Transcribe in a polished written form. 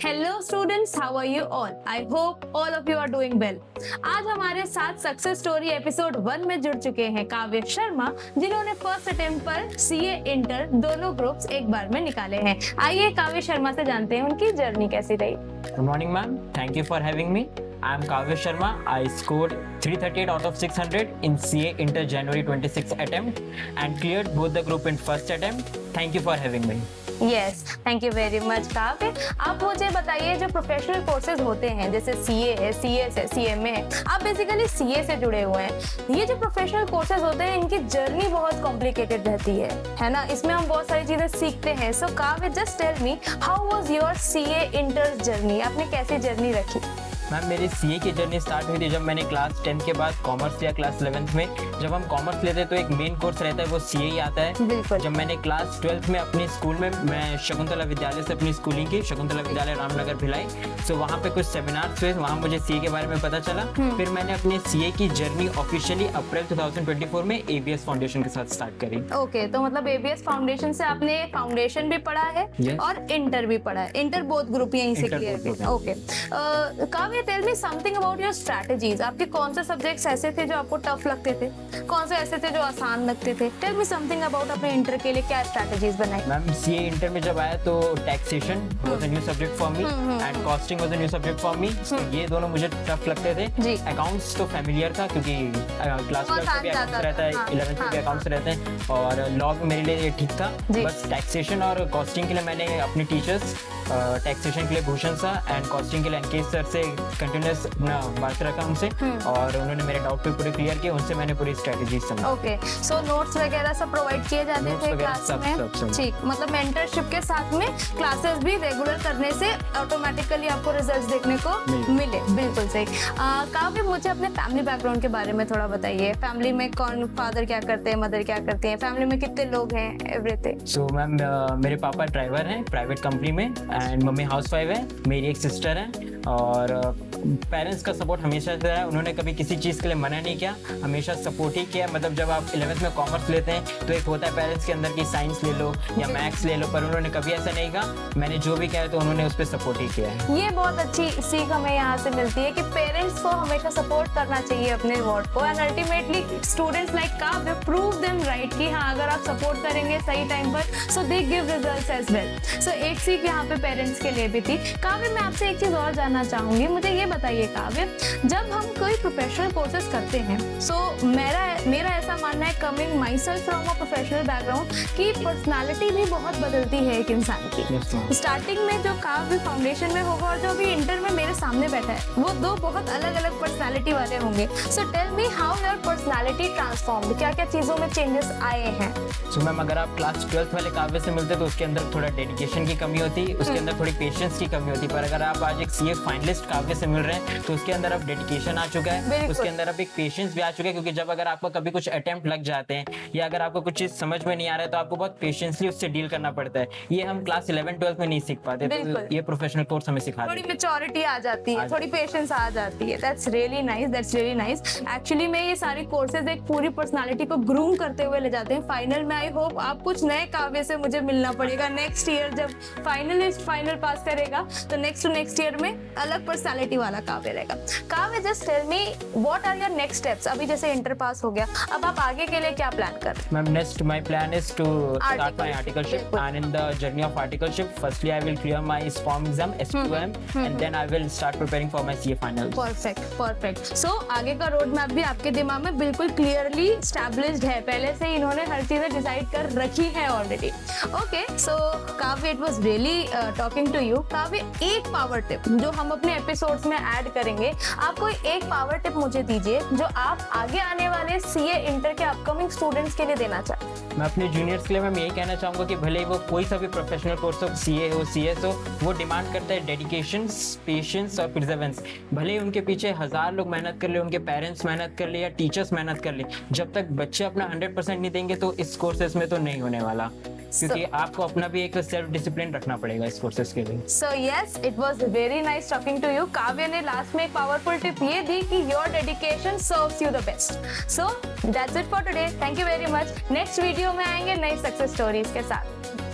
Hello students, how are you all? I hope all of you are doing well. आज हमारे साथ success story episode 1 में जुड़ चुके हैं काव्य शर्मा, जिन्होंने फर्स्ट अटेम्प्ट पर सीए इंटर दोनों ग्रुप्स एक बार में निकाले हैं। आइए काव्य शर्मा से जानते हैं उनकी जर्नी कैसी रही। Good morning, ma'am. Thank you for having me. I am Kavya Sharma. I scored 338 out of 600 in CA Inter January 26 attempt and cleared both the group in first attempt. Thank you for having me. Yes, thank you very much काव्य। आप मुझे बताइए, जो professional courses होते हैं जैसे CA है, CS है, सीएमए है, आप बेसिकली सीए से जुड़े हुए हैं। ये जो प्रोफेशनल कोर्सेज होते हैं, इनकी जर्नी बहुत कॉम्प्लिकेटेड रहती है ना? इसमें हम बहुत सारी चीजें सीखते हैं। So Kavya, just tell me, how was your CA inter journey? आपने कैसी जर्नी रखी? मैम, मेरी सीए की जर्नी स्टार्ट हुई थी जब मैंने क्लास 10 के बाद कॉमर्स लिया क्लास 11th में। जब हम कॉमर्स लेते हैं तो एक मेन कोर्स रहता है, वो सीए ही आता है। बिल्कुल। जब मैंने क्लास 12th में अपनी स्कूल में, मैं शकुंतला विद्यालय से अपनी स्कूलिंग की, शकुंतला विद्यालय रामनगर भिलाई। सो वहाँ पे कुछ सेमिनार्स हुए, वहाँ मुझे सीए के बारे में पता चला। फिर मैंने अपनी सीए की जर्नी ऑफिशियली अप्रैल 2024 में एबीएस फाउंडेशन के साथ स्टार्ट करी। ओके, तो मतलब एबीएस फाउंडेशन से आपने फाउंडेशन भी पढ़ा है और इंटर भी पढ़ा है। इंटर बोथ ग्रुप यहीं से क्लियर किया। Okay, Kavya, tell me something about your strategies. आपके कौन से सब्जेक्ट्स ऐसे थे जो आपको टफ लगते थे, कौन से ऐसे थे जो आसान लगते थे? टेल मी समथिंग अबाउट अपने इंटर के लिए क्या स्ट्रैटेजीज बनाई। मैम, सीए इंटर में जब आया तो taxation was a new subject for me and costing was a new subject for me. ये दोनों मुझे टफ लगते थे। अकाउंट्स तो फैमिलियर था क्योंकि क्लास 12 में भी अकाउंट्स रहता है, 11th में भी अकाउंट्स रहते हैं, और लॉ मेरे लिए ये ठीक था। बस टैक्सेशन और कॉस्टिंग के लिए मैंने अपने टीचर्स, टैक्सेशन के लिए भूषण सर एंड कॉस्टिंग के लिए अंकेश सर से कंटिन्यूअस बात रखा उनसे, और उन्होंने मेरे डाउट पे पूरे क्लियर किए। उनसे मैंने पूरी स्ट्रेटजी समझी। ओके, सो नोट्स वगैरह सब प्रोवाइड किए जाते थे क्लास में? ठीक, मतलब मेंटरशिप के साथ में क्लासेस भी रेगुलर करने से ऑटोमेटिकली आपको रिजल्ट्स देखने को मिले। बिल्कुल सही। काव्य, मुझे अपने फैमिली बैकग्राउंड के बारे में थोड़ा बताइए। फैमिली में कौन, फादर क्या करते हैं, मदर क्या करती हैं, फैमिली में कितने लोग हैं, एवरीथिंग? सो मैम, मेरे पापा ड्राइवर हैं प्राइवेट कंपनी में एंड मम्मी हाउसवाइफ है। मेरी एक सिस्टर है, और पेरेंट्स का सपोर्ट हमेशा से रहा है। उन्होंने कभी किसी चीज़ के लिए मना नहीं किया, हमेशा सपोर्ट ही किया। मतलब जब आप 11th में कॉमर्स लेते हैं तो एक होता है पेरेंट्स के अंदर की साइंस ले लो या मैथ्स ले लो, पर उन्होंने कभी ऐसा नहीं कहा। मैंने जो भी कहा तो उन्होंने उस पर सपोर्ट ही किया है। ये बहुत अच्छी सीख हमें यहाँ से मिलती है कि पेरेंट्स को हमेशा सपोर्ट करना चाहिए अपने वर्ड को, and ultimately students like Kavya prove them right कि हाँ, अगर आप सपोर्ट करेंगे सही टाइम पर, so they give results as well. So एक सीख यहाँ पे पेरेंट्स के लिए भी थी। काव्य, मैं आपसे एक चीज और जानना चाहूंगी। मुझे ये बताइए काव्य, जब हम कोई प्रोफेशनल कोर्सेज करते हैं, सो मेरा ऐसा मानना है, coming my self from a professional background, कि पर्सनालिटी भी बहुत बदलती है एक इंसान की। स्टार्टिंग में जो काव्य फाउंडेशन में होगा और जो अभी इंटर में मेरे सामने बैठा है, वो दो बहुत अलग अलग पर्सनालिटी वाले होंगे। So tell me how your personality transformed, क्या क्या चीजों में चेंजेस आए हैं? सो मैम, अगर आप क्लास 12th वाले काव्य से मिलते तो उसके अंदर थोड़ा डेडिकेशन की कमी होती, उसके अंदर थोड़ी पेशेंस की कमी होती। पर अगर आप आज एक सीए फाइनलिस्ट काव्य से मिल रहे हैं तो उसके अंदर अब डेडिकेशन आ चुका है, उसके अंदर अब एक पेशेंस भी आ चुका है। क्योंकि जब अगर आपको कभी कुछ अटेम्प्ट लग जाते हैं या अगर आपको कुछ चीज समझ में नहीं आ रहा है तो आपको बहुत पेशेंसली उससे डील करना पड़ता है। ये हम क्लास 11-12 में नहीं सीख पाते, तो ये प्रोफेशनल कोर्स हमें सिखाता है। थोड़ी मैच्योरिटी आ जाती है, थोड़ी पेशेंस आ जाती है। That's really nice, that's really nice. Actually में ये सारी कोर्सेज एक पूरी पर्सनालिटी को ग्रूम करते हुए ले जाते हैं। फाइनल में आई होप आप कुछ नए काव्य से मुझे मिलना पड़ेगा नेक्स्ट ईयर, जब फाइनलिस्ट फाइनल पास करेगा तो नेक्स्ट टू नेक्स्ट ईयर में अलग पर्सनालिटी वाला काव्य रहेगा। Kavya, just tell me what are your next steps? अभी जैसे इंटर पास हो गया, अब आप आगे के लिए क्या प्लान कर रहे हैं? Ma'am, next my plan is to start my articleship, and in the journey of articleship firstly I will clear my SPOM exam SQM and then I will start preparing for my CA finals. Perfect, perfect. So आगे का road map भी आपके दिमाग में बिल्कुल clearly established है, पहले से ही इन्होंने हर चीजें डिसाइड कर रखी है already. Okay, so Kavya, it was really talking to you. Kavya, एक पावर टिप जो हम अपने एपिसोड्स में ऐड करेंगे, आप कोई एक पावर टिप मुझे दीजिए जो आप आगे आने वाले सीए इंटर के अपकमिंग स्टूडेंट्स के लिए देना चाहते हैं। मैं अपने जूनियर्स के लिए मैम यही कहना चाहूँगा कि भले ही वो कोई सा भी प्रोफेशनल कोर्स हो, सीए हो, सीएस हो, वो डिमांड करता है डेडिकेशन, पेशेंस और प्रिजर्वेंस। भले ही उनके पीछे 1000 लोग मेहनत कर ले, उनके पेरेंट्स मेहनत कर ले या टीचर्स मेहनत कर ले, जब तक बच्चे अपना 100% नहीं देंगे तो इस कोर्सेज में तो नहीं होने वाला। क्योंकि आपको अपना भी एक सेल्फ डिसिप्लिन रखना पड़ेगा इस कोर्सेज के लिए। So yes, it was very nice talking to you. Kavya ने लास्ट में एक पावरफुल टिप ये दी कि your dedication serves you the best. So that's it for today, thank you very much. Next video में आएंगे नई सक्सेस स्टोरीज के साथ।